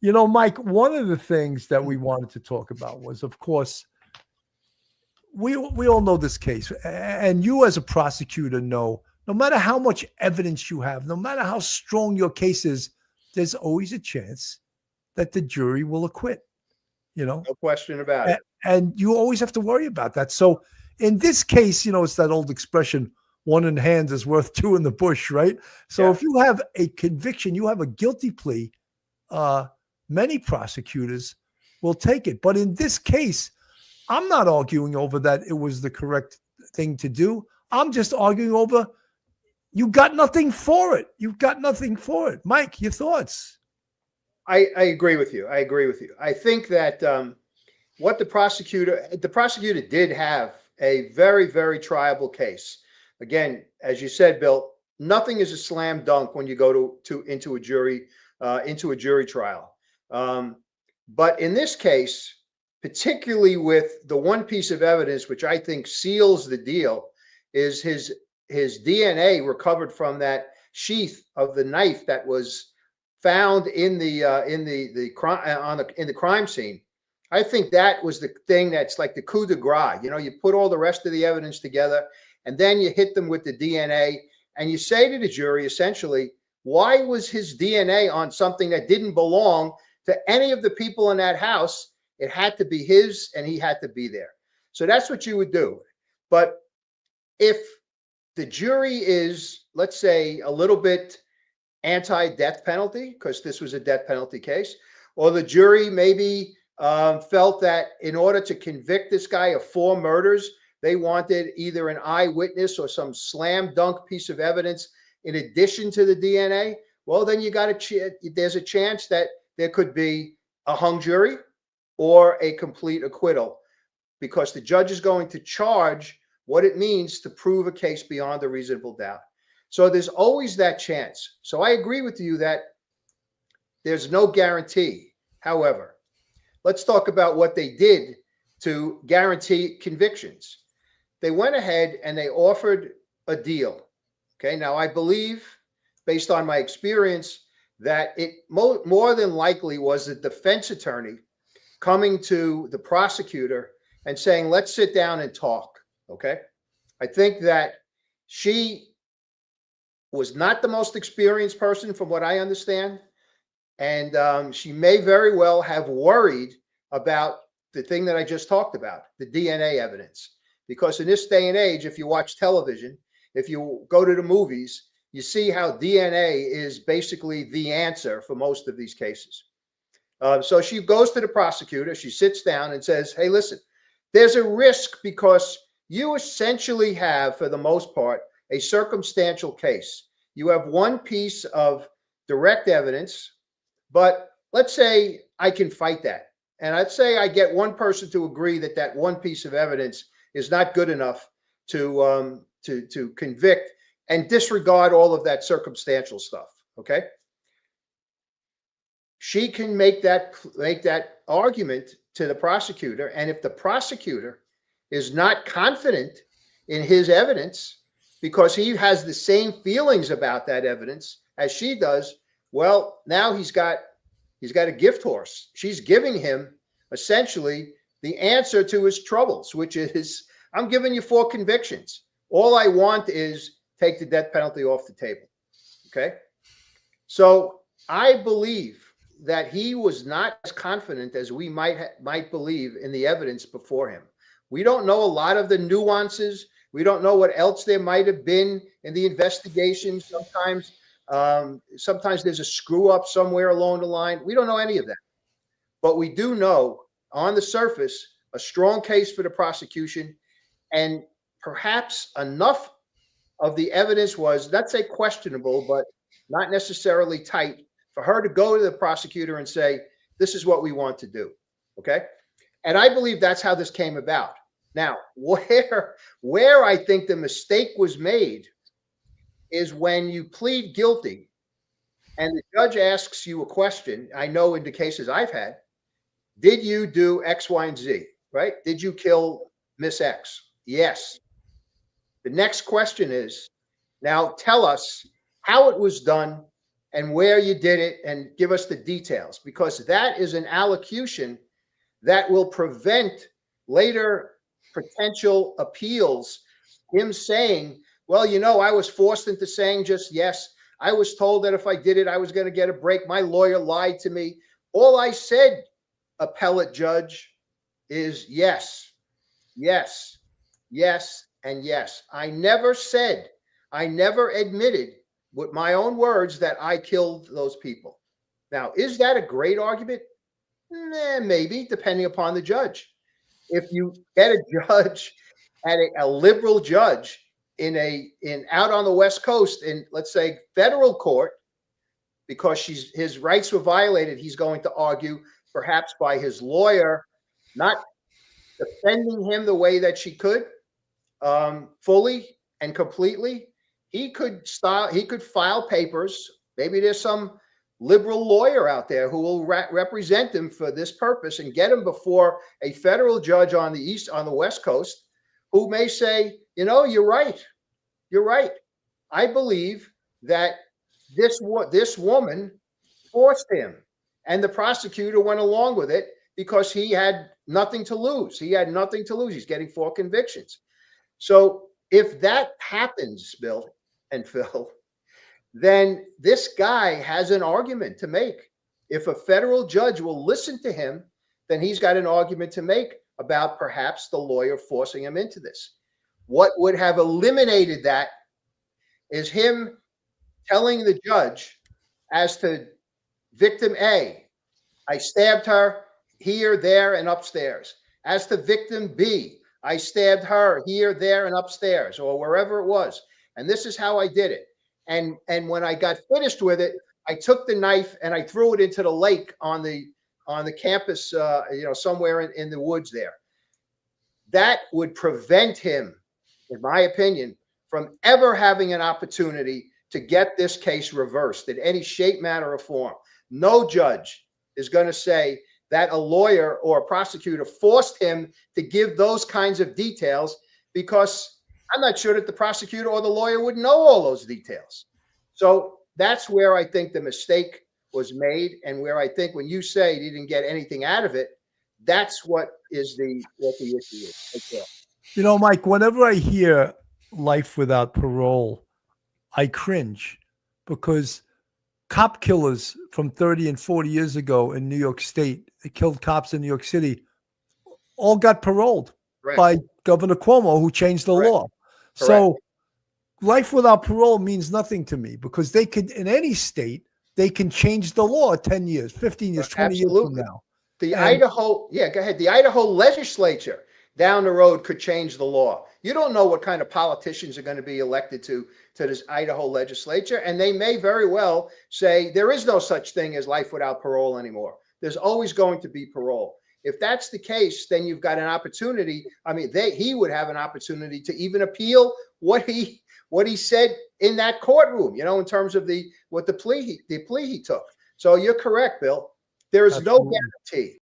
Mike, one of the things that we wanted to talk about was, of course, we all know this case, and you as a prosecutor know, no matter how much evidence you have, no matter how strong your case is, there's always a chance that the jury will acquit, No question about it. and you always have to worry about that. So in this case, it's that old expression, one in hand is worth two in the bush, right? So if you have a conviction, you have a guilty plea, many prosecutors will take it. But in this case, I'm not arguing over that it was the correct thing to do. I'm just arguing over you got nothing for it. You've got nothing for it. Mike, your thoughts? I agree with you. I think that what the prosecutor did have a very, very triable case. Again, as you said, Bill, nothing is a slam dunk when you go into a jury trial. But in this case, particularly with the one piece of evidence which I think seals the deal, is his DNA recovered from that sheath of the knife that was found in the crime scene. I think that was the thing that's like the coup de grace. You put all the rest of the evidence together, and then you hit them with the DNA, and you say to the jury, essentially, why was his DNA on something that didn't belong to any of the people in that house? It had to be his, and he had to be there. So that's what you would do. But if the jury is, let's say, a little bit anti-death penalty, because this was a death penalty case, or the jury maybe felt that in order to convict this guy of 4 murders, they wanted either an eyewitness or some slam dunk piece of evidence in addition to the DNA, well, then there's a chance that there could be a hung jury or a complete acquittal, because the judge is going to charge what it means to prove a case beyond a reasonable doubt. So there's always that chance. So I agree with you that there's no guarantee. However, let's talk about what they did to guarantee convictions. They went ahead and they offered a deal. Okay, now I believe, based on my experience, that it more than likely was the defense attorney coming to the prosecutor and saying, let's sit down and talk. Okay, I think that she was not the most experienced person, from what I understand, and she may very well have worried about the thing that I just talked about, the DNA evidence. Because in this day and age, if you watch television, if you go to the movies, you see how DNA is basically the answer for most of these cases. So she goes to the prosecutor, she sits down and says, hey, listen, there's a risk because you essentially have, for the most part, a circumstantial case. You have one piece of direct evidence, but let's say I can fight that. And let's say I get one person to agree that that one piece of evidence is not good enough to convict, and disregard all of that circumstantial stuff. Okay. She can make that argument to the prosecutor. And if the prosecutor is not confident in his evidence because he has the same feelings about that evidence as she does, well, now he's got a gift horse. She's giving him essentially the answer to his troubles, which is, I'm giving you 4 convictions. All I want is take the death penalty off the table. Okay. So I believe that he was not as confident as we might believe in the evidence before him. We don't know a lot of the nuances. We don't know what else there might have been in the investigation. Sometimes there's a screw up somewhere along the line. We don't know any of that. But we do know, on the surface, a strong case for the prosecution, and perhaps enough of the evidence was, let's say, questionable, but not necessarily tight, for her to go to the prosecutor and say, this is what we want to do. Okay. And I believe that's how this came about. Now, where I think the mistake was made is when you plead guilty and the judge asks you a question. I know in the cases I've had, did you do X, Y, and Z, right? Did you kill Miss X? Yes. The next question is, now tell us how it was done and where you did it and give us the details, because that is an allocution that will prevent later potential appeals. Him saying, well, I was forced into saying just yes. I was told that if I did it, I was going to get a break. My lawyer lied to me. All I said, appellate judge, is yes, yes, yes, and yes. I never admitted with my own words that I killed those people. Now, is that a great argument? Maybe, depending upon the judge. If you get a judge at a liberal judge in out on the West Coast in, let's say, federal court, because his rights were violated, he's going to argue, perhaps by his lawyer not defending him the way that she could, fully and completely. He could file papers. Maybe there's some liberal lawyer out there who will represent him for this purpose and get him before a federal judge on the West Coast, who may say, you're right. You're right. I believe that this woman forced him, and the prosecutor went along with it because he had nothing to lose. He's getting 4 convictions. So if that happens, Bill and Phil, then this guy has an argument to make. If a federal judge will listen to him, then he's got an argument to make about perhaps the lawyer forcing him into this. What would have eliminated that is him telling the judge, as to victim A, I stabbed her here, there, and upstairs. As to victim B, I stabbed her here, there, and upstairs, or wherever it was. And this is how I did it. And when I got finished with it, I took the knife and I threw it into the lake on the campus, somewhere in the woods there. That would prevent him, in my opinion, from ever having an opportunity to get this case reversed in any shape, manner, or form. No judge is going to say that a lawyer or a prosecutor forced him to give those kinds of details, because I'm not sure that the prosecutor or the lawyer would know all those details. So that's where I think the mistake was made, and where I think when you say he didn't get anything out of it, that's what the issue is. Okay. Mike, whenever I hear life without parole, I cringe, because cop killers from 30 and 40 years ago in New York State, they killed cops in New York City, all got paroled by Governor Cuomo, who changed the law. So life without parole means nothing to me, because they could, in any state, they can change the law 10 years, 15 years, 20 years from now. The Idaho legislature down the road could change the law. You don't know what kind of politicians are going to be elected to this Idaho legislature, and they may very well say there is no such thing as life without parole anymore. There's always going to be parole. If that's the case, then you've got an opportunity. I mean, he would have an opportunity to even appeal what he said in that courtroom, in terms of the plea he took. So you're correct, Bill. There is no guarantee